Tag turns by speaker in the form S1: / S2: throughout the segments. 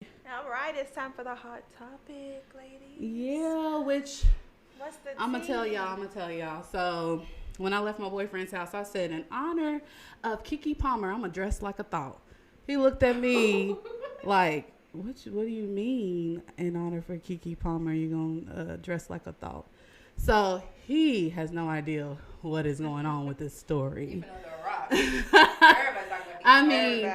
S1: All right, it's time for the hot topic, ladies.
S2: Yeah, which
S1: What's the
S2: I'm gonna tell y'all.
S1: tea?
S2: I'm gonna tell y'all. So when I left my boyfriend's house, I said, in honor of Keke Palmer, I'm gonna dress like a thought. He looked at me like, what do you mean? In honor for Keke Palmer, you gonna dress like a thought? So he has no idea what is going on with this story.
S3: Keeping under a rock. Everybody's talking about
S2: I
S3: Keke
S2: mean,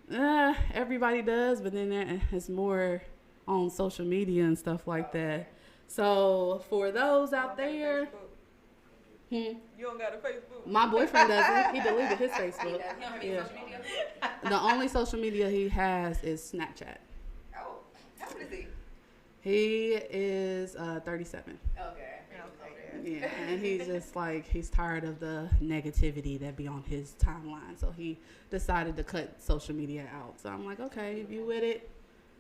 S1: Everybody.
S2: everybody does, but then it's more on social media and stuff like that. So for those
S1: You
S2: out
S1: don't got a
S2: there,
S1: Facebook?
S2: hmm,
S1: You don't got a Facebook?
S2: my boyfriend doesn't. He deleted his
S3: He
S2: Facebook.
S3: does. He don't have any
S2: Yeah.
S3: social media.
S2: The only social media he has is Snapchat.
S3: Oh, how old is he?
S2: He is 37.
S3: Okay.
S1: Okay,
S2: Yeah, and he's just like, he's tired of the negativity that be on his timeline. So he decided to cut social media out. So I'm like, okay, if you with it,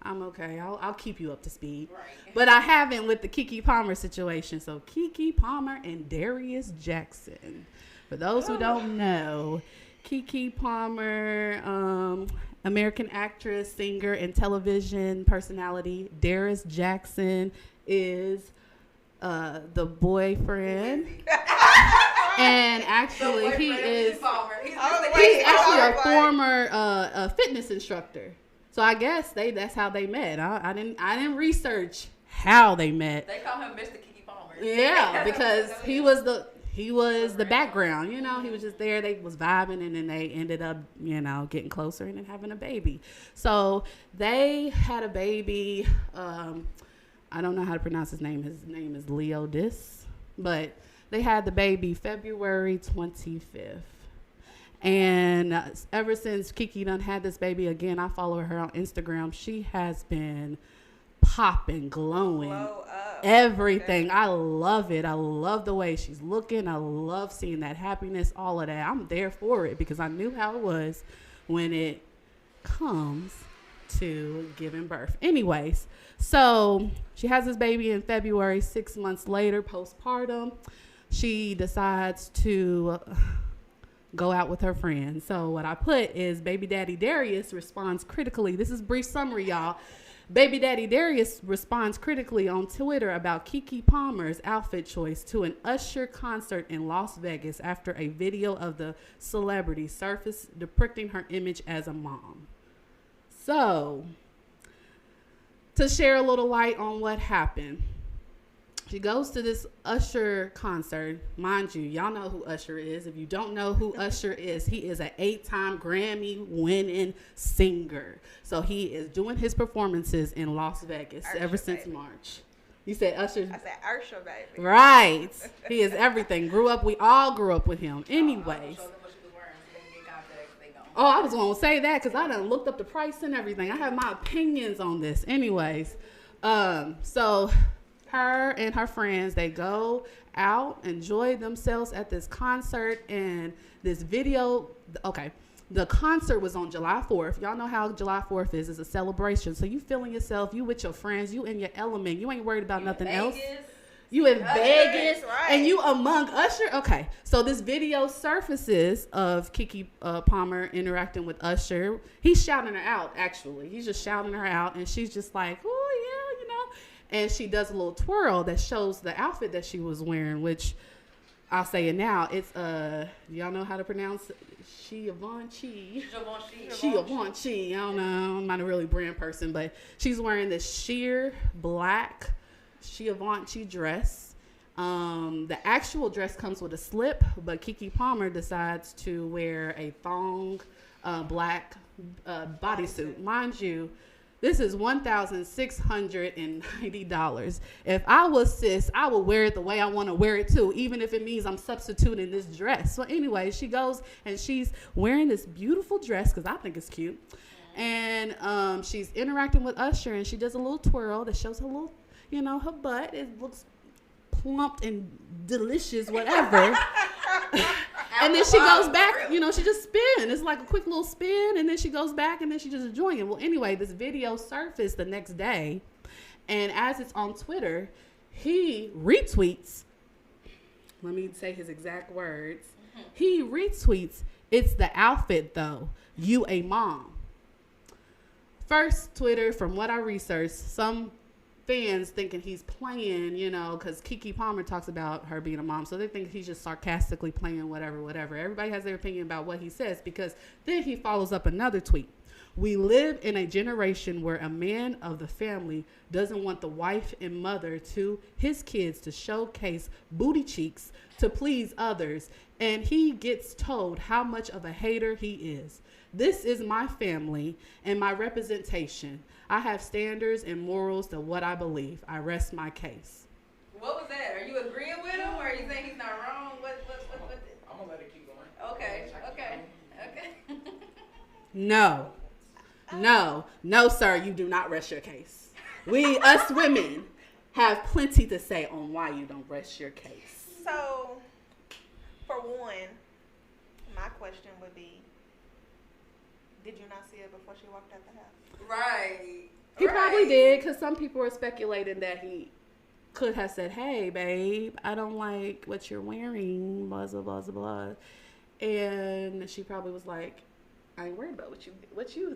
S2: I'm okay. I'll keep you up to speed.
S3: Right.
S2: But I haven't with the Keke Palmer situation. So Keke Palmer and Darius Jackson. For those who don't know, Keke Palmer, American actress, singer, and television personality. Darius Jackson is the boyfriend. And actually, he is. He's actually a former fitness instructor. So I guess that's how they met. I didn't research how they met.
S3: They call him Mr. Keke Palmer.
S2: Yeah, because he was the background. You know, he was just there. They was vibing, and then they ended up, getting closer and then having a baby. So they had a baby. I don't know how to pronounce his name. His name is Leo Dis, but they had the baby February 25th. And ever since Keke done had this baby, again, I follow her on Instagram. She has been popping, glowing,
S1: Blow up.
S2: everything.
S1: Okay.
S2: I love it. I love the way she's looking. I love seeing that happiness, all of that. I'm there for it because I knew how it was when it comes to giving birth. Anyways, so she has this baby in February. 6 months later, postpartum, she decides to go out with her friends. So what I put is baby daddy Darius responds critically. This is brief summary, y'all. Baby daddy Darius responds critically on Twitter about Keke Palmer's outfit choice to an Usher concert in Las Vegas after a video of the celebrity surfaced depicting her image as a mom. So, to share a little light on what happened, she goes to this Usher concert. Mind you, y'all know who Usher is. If you don't know who Usher is, he is an 8-time Grammy-winning singer. So he is doing his performances in Las Vegas
S1: Usher,
S2: ever since
S1: baby.
S2: March. You said Usher?
S1: I said Usher, baby.
S2: Right. He is everything. We all grew up with him. Anyways.
S3: Show them what she was wearing so they can get context. They know.
S2: Oh, I was going to say that because I done looked up the price and everything. I have my opinions on this. Anyways, so her and her friends, they go out, enjoy themselves at this concert, and this video, okay, the concert was on July 4th. Y'all know how July 4th is. It's a celebration. So you feeling yourself, you with your friends, you in your element. You ain't worried about nothing else. You in Vegas,
S1: right.
S2: and you among Usher. Okay, so this video surfaces of Keke Palmer interacting with Usher. He's shouting her out, actually. He's just shouting her out, and she's just like, oh, yeah, And she does a little twirl that shows the outfit that she was wearing, which I'll say it now. It's, y'all know how to pronounce it? Givenchy. Givenchy. I don't know. I'm not a really brand person, but she's wearing this sheer black Givenchy dress. The actual dress comes with a slip, but Keke Palmer decides to wear a thong black bodysuit. Mind you, this is $1,690. If I was sis, I would wear it the way I want to wear it too, even if it means I'm substituting this dress. So anyway, she goes and she's wearing this beautiful dress because I think it's cute. And she's interacting with Usher, and she does a little twirl that shows her little, her butt. It looks plump and delicious, whatever. And then she goes back, she just spin. It's like a quick little spin, and then she goes back, and then she just enjoying it. Well, anyway, this video surfaced the next day, and as it's on Twitter, he retweets. Let me say his exact words. He retweets, "It's the outfit, though. You a mom." First, Twitter, from what I researched, some fans thinking he's playing, you know, because Keke Palmer talks about her being a mom, so they think he's just sarcastically playing whatever. Everybody has their opinion about what he says, because then he follows up another tweet. We live in a generation where a man of the family doesn't want the wife and mother to his kids to showcase booty cheeks to please others, and he gets told how much of a hater he is. This is my family and my representation. I have standards and morals to what I believe. I rest my case.
S3: What was that? Are you agreeing with him, or are you saying he's not wrong? What?
S4: I'm gonna let it keep going.
S3: Okay.
S2: No, sir, you do not rest your case. Us women, have plenty to say on why you don't rest your case.
S1: So, for one, my question would be, did you not see it before she walked out the house?
S3: Right.
S2: He probably did, because some people are speculating that he could have said, hey, babe, I don't like what you're wearing, blah, blah, blah, blah. And she probably was like, I ain't worried about what you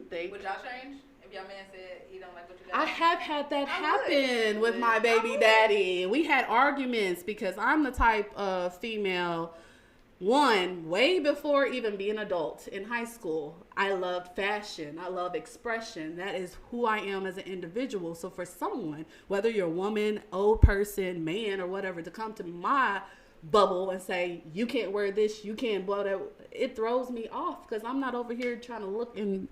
S2: think.
S3: Would y'all change if y'all man said he don't like what you got?
S2: I have had that happen with my baby daddy. We had arguments because I'm the type of female, one, way before even being an adult in high school, I loved fashion. I love expression. That is who I am as an individual. So for someone, whether you're a woman, old person, man, or whatever, to come to my bubble and say, you can't wear this, you can't blow that, it throws me off, because I'm not over here trying to look, and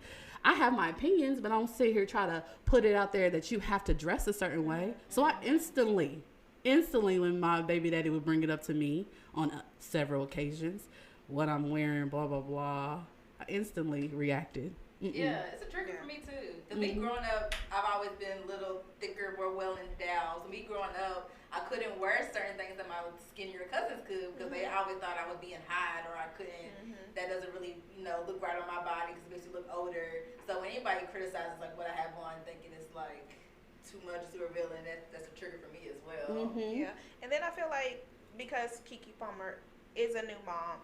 S2: I have my opinions, but I don't sit here try to put it out there that you have to dress a certain way. So I instantly, when my baby daddy would bring it up to me on several occasions, what I'm wearing, blah, blah, blah, I instantly reacted.
S3: Yeah, it's a trigger for me too. Because me growing up, I've always been a little thicker, more well endowed. So me growing up, I couldn't wear certain things that my skinnier cousins could, because they always thought I was being hot, or I couldn't. That doesn't really, look right on my body because it makes you look older. So when anybody criticizes like what I have on, thinking it's like too much, too revealing, that's a trigger for me as well.
S1: Yeah, and then I feel like because Keke Palmer is a new mom,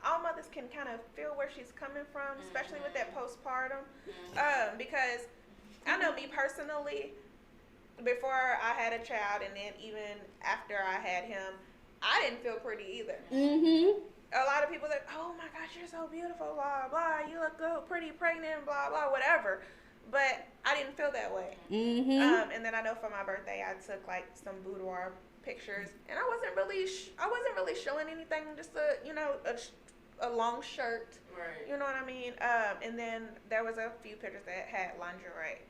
S1: all mothers can kind of feel where she's coming from, especially with that postpartum. Because I know me personally, before I had a child, and then even after I had him, I didn't feel pretty either. A lot of people are like, oh my gosh, you're so beautiful, blah, blah, you look good, pretty, pregnant, blah, blah, whatever. But I didn't feel that way. And then I know for my birthday, I took like some boudoir pictures, and I wasn't really showing anything, just a long shirt.
S3: Right.
S1: You know what I mean? And then there was a few pictures that had lingerie.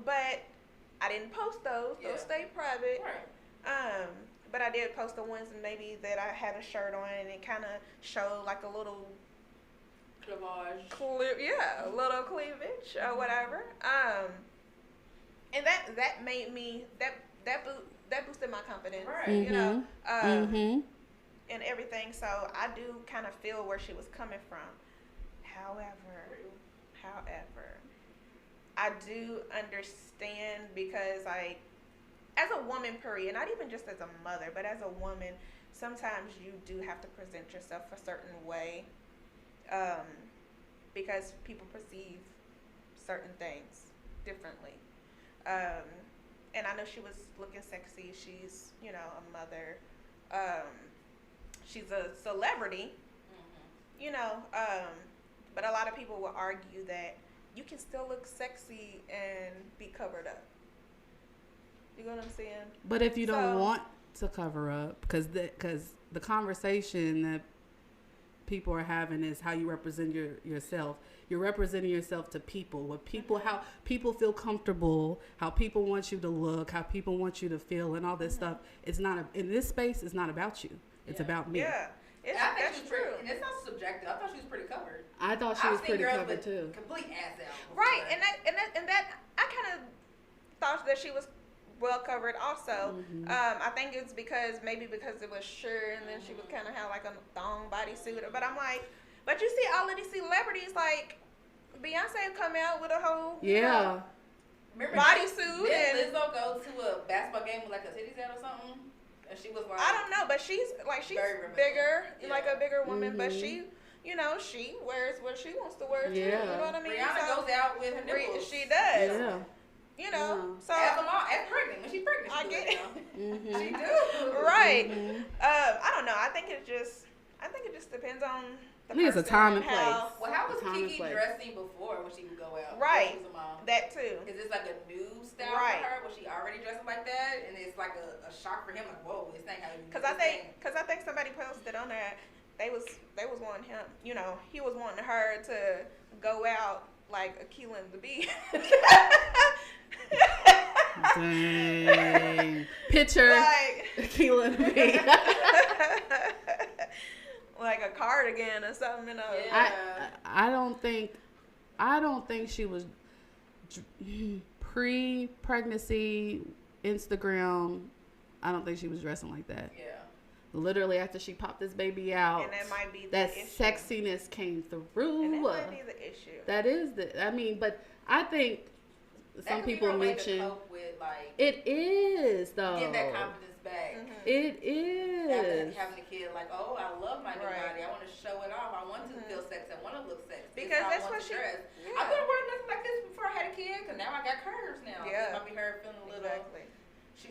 S1: But I didn't post those.
S3: Yeah.
S1: Those stayed private.
S3: Right.
S1: But I did post the ones maybe that I had a shirt on, and it kind of showed like a little
S3: cleavage.
S1: a little cleavage or whatever. And that made me that boosted my confidence.
S3: Right.
S1: And everything. So I do kind of feel where she was coming from. However, I do understand, because as a woman, period, not even just as a mother, but as a woman, sometimes you do have to present yourself a certain way, because people perceive certain things differently. And I know she was looking sexy. She's, a mother. She's a celebrity, but a lot of people will argue that you can still look sexy and be covered up. You know what I'm saying?
S2: But if you don't want to cover up, because the conversation that people are having is how you represent yourself. You're representing yourself to people. How people feel comfortable, how people want you to look, how people want you to feel, and all this stuff. It's not in this space. It's not about you. It's about me.
S1: Yeah.
S3: I think she's true. And it's not subjective. I thought she was pretty covered.
S2: I thought she was pretty covered too.
S3: Complete ass out.
S1: Right, and that I kind of thought that she was well covered also. I think it's because it was Usher, and then she was kind of had like a thong bodysuit. But I'm like, but you see all of these celebrities, like Beyonce come out with a whole bodysuit.
S3: Did Lizzo go to a basketball game with like a titties out or something? And she was like,
S1: I don't know, but she's
S3: very
S1: bigger,
S3: yeah.
S1: like a bigger woman, but she you know, she wears what she wants to wear too.
S2: Yeah.
S1: You know what I mean?
S3: Rihanna goes out with her nipples.
S1: She does.
S2: Yeah.
S1: You know, so
S3: as a mom, as pregnant, when she's pregnant,
S1: I get it.
S2: Mm-hmm.
S3: She do.
S1: Right.
S2: Mm-hmm.
S1: I don't know. I think it just depends on the
S2: I think it's a
S1: person
S2: time and
S1: how-
S2: place.
S3: Well, how was
S2: Time and
S3: Keke
S2: place.
S3: dressing before when she would go out?
S1: Right.
S3: When she was a mom?
S1: That too.
S3: Is this like a new style
S1: Right.
S3: for her? Was she already dressing like that? And it's like a shock for him, like, whoa, this ain't how you do
S1: Cause I think somebody posted on there. They was wanting him. You know, he was wanting her to go out like Aquila and the Bee.
S2: Dang. Picture
S1: like
S2: Keela and me.
S1: like a cardigan or something. You know.
S3: Yeah.
S2: I don't think she was pre-pregnancy Instagram. I don't think she was dressing like that.
S3: Yeah.
S2: Literally after she popped this baby out,
S1: And that might be the
S2: that
S1: issue.
S2: sexiness came through.
S1: And that might be the issue.
S2: That is but I think some people mention
S3: cope with, like,
S2: it is though.
S3: getting that confidence back.
S1: Mhm.
S2: It is.
S3: After having a kid, like, oh, I love my new
S1: Right.
S3: body. I want to show it off. I want to feel sexy. I want to look sexy.
S1: Because
S3: This is
S1: that's
S3: how I
S1: what
S3: want to
S1: she.
S3: dress.
S1: Yeah.
S3: I couldn't wear nothing like this before I had a kid, because now I got curves now.
S1: Yeah.
S3: So it might be her feeling a little.
S1: Exactly.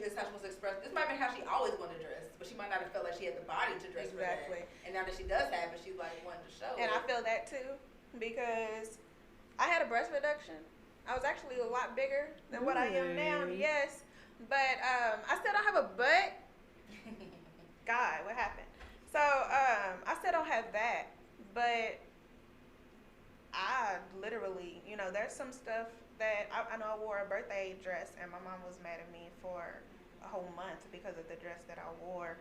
S3: This is how she wants to express. This might be how she always wanted to dress, but she might not have felt like she had the body to dress for
S1: Exactly.
S3: that. And now that she does have it, she's like wanting to show
S1: And
S3: it.
S1: I feel that too, because I had a breast reduction. I was actually a lot bigger than what I am now.
S2: Really?
S1: Yes, but I still don't have a butt. God, what happened? So I still don't have that, but I literally, you know, there's some stuff that I know I wore a birthday dress, and my mom was mad at me for a whole month because of the dress that I wore.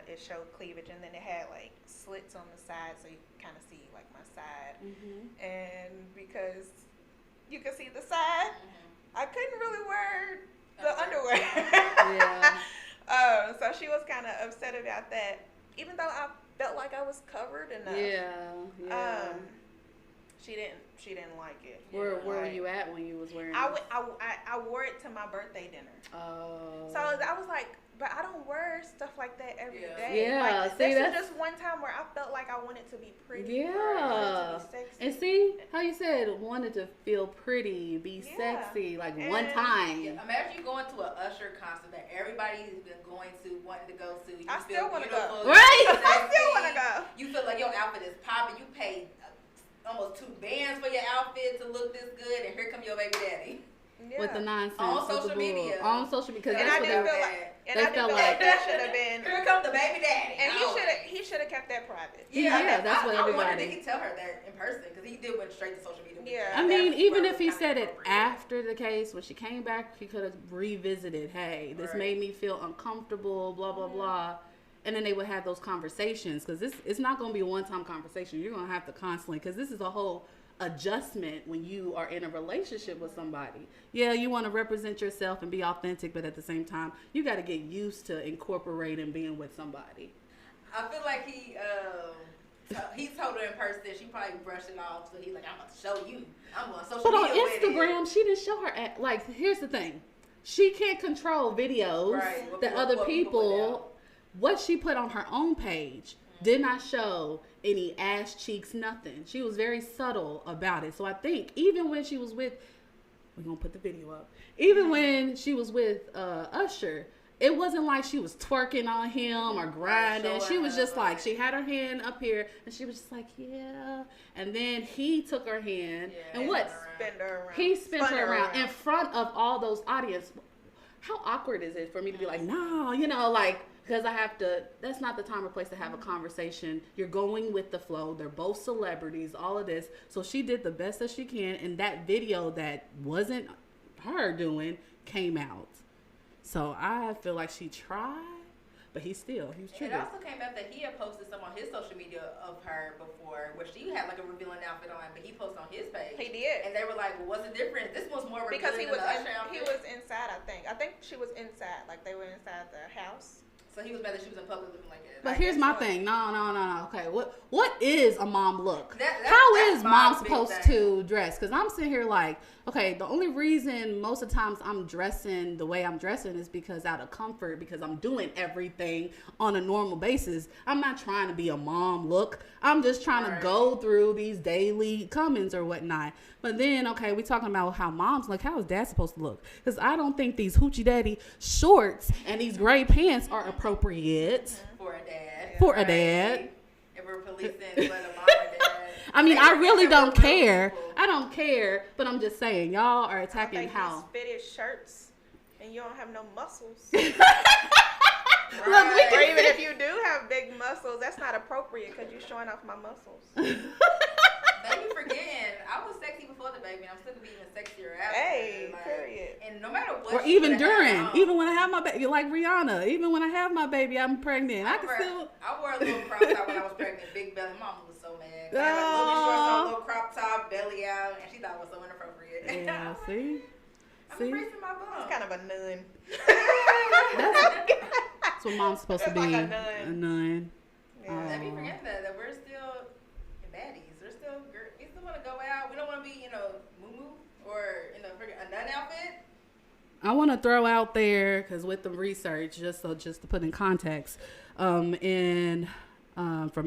S1: It showed cleavage, and then it had like slits on the side, so you kind of see like my side. And because you could see the side, I couldn't really wear the underwear.
S2: Yeah.
S1: So she was kind of upset about that, even though I felt like I was covered enough.
S2: Yeah.
S1: She didn't like it.
S2: Where were you at when you was wearing
S1: I
S2: this?
S1: wore it to my birthday dinner.
S2: Oh.
S1: So I was like, but I don't wear stuff like that every day.
S2: Yeah,
S1: Like,
S2: see,
S1: this is
S2: that's-
S1: just one time where I felt like I wanted to be pretty.
S2: Yeah.
S1: I wanted to be sexy.
S2: And see how you said wanted to feel pretty, be
S1: Yeah.
S2: sexy, like
S1: And-
S2: one time.
S3: Yeah, imagine you going to an Usher concert that everybody's been going to, wanting to go to. You
S1: I
S3: feel
S1: still wanna go.
S3: beautiful,
S2: Right?
S3: you feel
S1: I still
S3: sexy,
S1: want to go.
S3: You feel like your outfit is popping. You paid almost 2 bands for your outfit to look this good, and here come your baby daddy.
S1: Yeah.
S2: With the nonsense.
S3: On
S2: with the
S3: social
S2: bull.
S3: media.
S2: On social media. Because
S1: And
S2: that's
S1: I
S2: what
S1: do
S2: they
S1: feel
S2: were.
S1: like, and
S2: they
S1: I do
S2: felt
S1: feel like
S2: like-
S1: that should have been.
S3: Here comes the baby daddy.
S1: And
S3: always.
S1: he should have kept that private.
S2: Yeah, that's what
S3: I wonder
S2: everybody-
S3: did he tell her that in person, because he did went straight to social media. with
S1: Yeah.
S3: that.
S2: I mean,
S3: That's
S2: even
S3: where
S2: if he
S3: was
S2: said
S3: kinda
S2: it
S3: appropriate.
S2: after the case, when she came back, he could have revisited, hey, this
S3: Right.
S2: made me feel uncomfortable, blah, blah, blah. And then they would have those conversations, because it's not going to be a one-time conversation. You're going to have to constantly, because this is a whole adjustment when you are in a relationship with somebody. Yeah, you want to represent yourself and be authentic, but at the same time, you got to get used to incorporating being with somebody.
S3: I feel like he told her in person. She probably brushed it off. So he's like, I'm about to show you. I'm on social
S2: But on
S3: media with it.
S2: Instagram, she didn't show her at, like, here's the thing. She can't control videos
S3: Right, what
S2: that
S3: people-
S2: other
S3: what people put
S2: people,
S3: out.
S2: what she put on her own page did not show any ass cheeks, nothing. She was very subtle about it. So I think even when she was with, we're going to put the video up. Even when she was with Usher, it wasn't like she was twerking on him or grinding.
S3: showing
S2: She was
S3: her,
S2: just like,
S3: right.
S2: she had her hand up here and she was just like, yeah. And then he took her hand
S3: Yeah,
S2: and what?
S1: Spin her around.
S2: He spent
S1: Spun
S2: her around in front of all those audience. How awkward is it for me to be like, no, you know, like, because I have to, that's not the time or place to have a conversation. You're going with the flow. They're both celebrities, all of this. So she did the best that she can. And that video that wasn't her doing came out. So I feel like she tried, but he was
S3: It
S2: triggered.
S3: also came out that he had posted some on his social media of her before, where she had like a revealing outfit on, but he posted on his page.
S1: He did.
S3: And they were like, well, what's the difference? This one's more revealing
S1: Because he
S3: than
S1: was
S3: the Usher outfit.
S1: he was inside. I think she was inside. Like they were inside the house.
S3: So he was mad that she was in public looking like that.
S2: But here's my thing. No. Okay, what is a mom look?
S3: That's
S2: How is mom
S3: big
S2: supposed
S3: thing.
S2: to dress? Because I'm sitting here like, okay, the only reason most of the times I'm dressing the way I'm dressing is because out of comfort, because I'm doing everything on a normal basis. I'm not trying to be a mom look. I'm just trying to go through these daily comings or whatnot. But then, okay, we talking about how moms look. How is dad supposed to look? Because I don't think these hoochie daddy shorts and these gray pants are appropriate.
S3: For a dad.
S2: For a dad.
S3: If we're policing, let a mom or dad.
S2: I mean, I really don't care. I don't care, but I'm just saying, y'all are attacking
S1: I think
S2: how.
S1: these fitted shirts and you don't have no muscles.
S2: Look, we
S1: Or
S2: can
S1: even if you do have big muscles, that's not appropriate because you're showing off my muscles.
S3: Baby, forgetting, I was sexy before the baby, and I'm still gonna be even sexier after.
S1: Hey,
S3: like,
S1: period.
S3: And no matter what.
S2: Or even during, even when I have my baby, like Rihanna, even when I have my baby, I'm pregnant. I can still.
S3: I wore a little crop top when I was pregnant, big belly. Mama was so mad. I had like little shorts on, little crop top, belly out, and she thought it was so inappropriate.
S2: Yeah, see?
S3: I'm embracing my bum.
S1: It's kind of a nun.
S2: That's what mom's supposed to
S1: It's
S2: be.
S1: like a nun.
S2: A nun.
S1: Yeah.
S3: Let me forget that we're still baddies. We still want to go out. We don't want to be, moo or a nun outfit.
S2: I want to throw out there, because with the research, just to put in context, from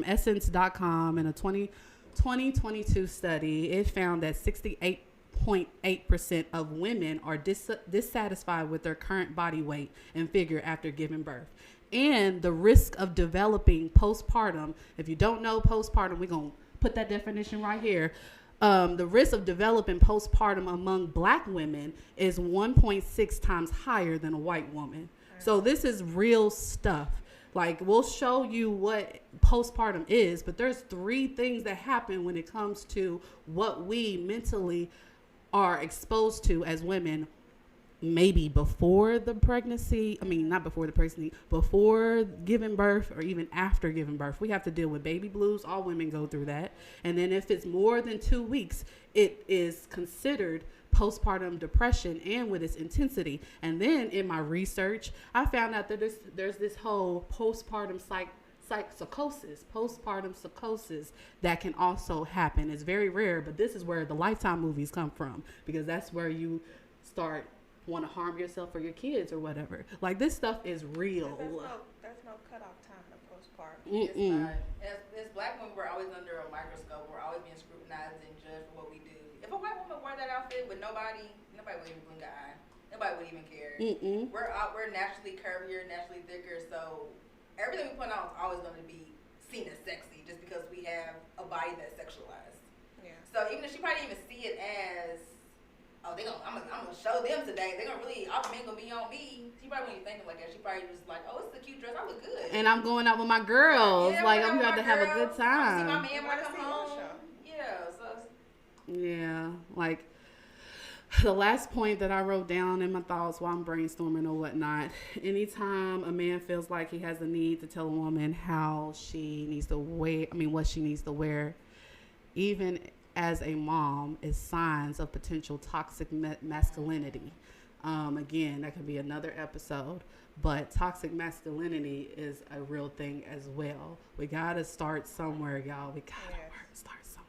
S2: essence.com in a 2022 study, it found that 68.8% of women are dissatisfied with their current body weight and figure after giving birth. And the risk of developing postpartum, if you don't know postpartum, we're going to put that definition right here. The risk of developing postpartum among black women is 1.6 times higher than a white woman. So this is real stuff. Like, we'll show you what postpartum is, but there's 3 things that happen when it comes to what we mentally are exposed to as women, maybe before the pregnancy. I mean, not before the pregnancy, before giving birth or even after giving birth. We have to deal with baby blues. All women go through that. And then if it's more than 2 weeks, it is considered postpartum depression and with its intensity. And then in my research, I found out that there's this whole postpartum postpartum psychosis that can also happen. It's very rare, but this is where the Lifetime movies come from, because that's where you start want to harm yourself or your kids or whatever. Like, this stuff is real.
S1: There's no cutoff time to postpartum.
S3: It's not. As black women, we're always under a microscope. We're always being scrutinized and judged for what we do. If a white woman wore that outfit with nobody would even blink an eye. Nobody would even care. We're naturally curvier, naturally thicker, so everything we put on is always going to be seen as sexy just because we have a body that's sexualized.
S1: Yeah.
S3: So even if she probably didn't even see it as, I'm gonna show them today. They're gonna really, all the men gonna be on me. She probably wasn't even thinking like that. She probably was like, oh, it's a cute dress. I look good.
S2: And I'm going out with my girls.
S3: Yeah,
S2: like, I'm going to have a good
S3: I see my
S2: time.
S3: man when I come home. Yeah, so.
S2: Yeah, like, the last point that I wrote down in my thoughts while I'm brainstorming or whatnot, anytime a man feels like he has a need to tell a woman how she needs to wear, what she needs to wear, even as a mom, is signs of potential toxic masculinity. Again, that could be another episode, but toxic masculinity is a real thing as well. We gotta start somewhere, y'all. We gotta start somewhere.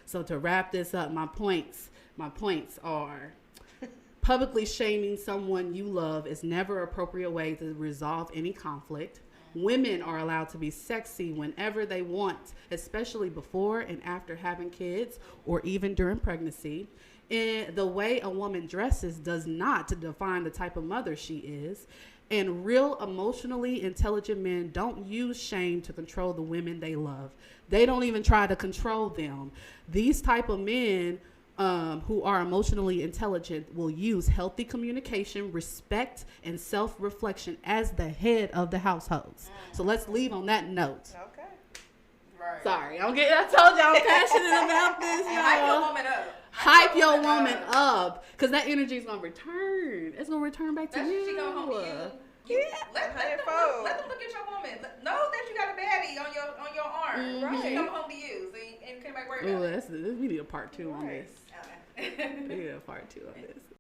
S2: So to wrap this up, my points are: publicly shaming someone you love is never an appropriate way to resolve any conflict. Women are allowed to be sexy whenever they want, especially before and after having kids or even during pregnancy. And the way a woman dresses does not define the type of mother she is. And real emotionally intelligent men don't use shame to control the women they love. They don't even try to control them. These type of men who are emotionally intelligent will use healthy communication, respect, and self-reflection as the head of the households. So let's leave on that note.
S1: Okay.
S3: Right.
S2: Sorry, I told you I'm passionate about this, y'all.
S3: Hype your woman up.
S2: Hype your woman up, because that energy is gonna return. It's gonna return back to
S3: That's
S2: you.
S3: She gonna home to you. Let them look at your woman. Know that you got a baddie on your arm. Right. She come home to you, so you can't back worry about it.
S2: We need a part 2 on this.
S3: Okay.
S2: We need a part 2 on this.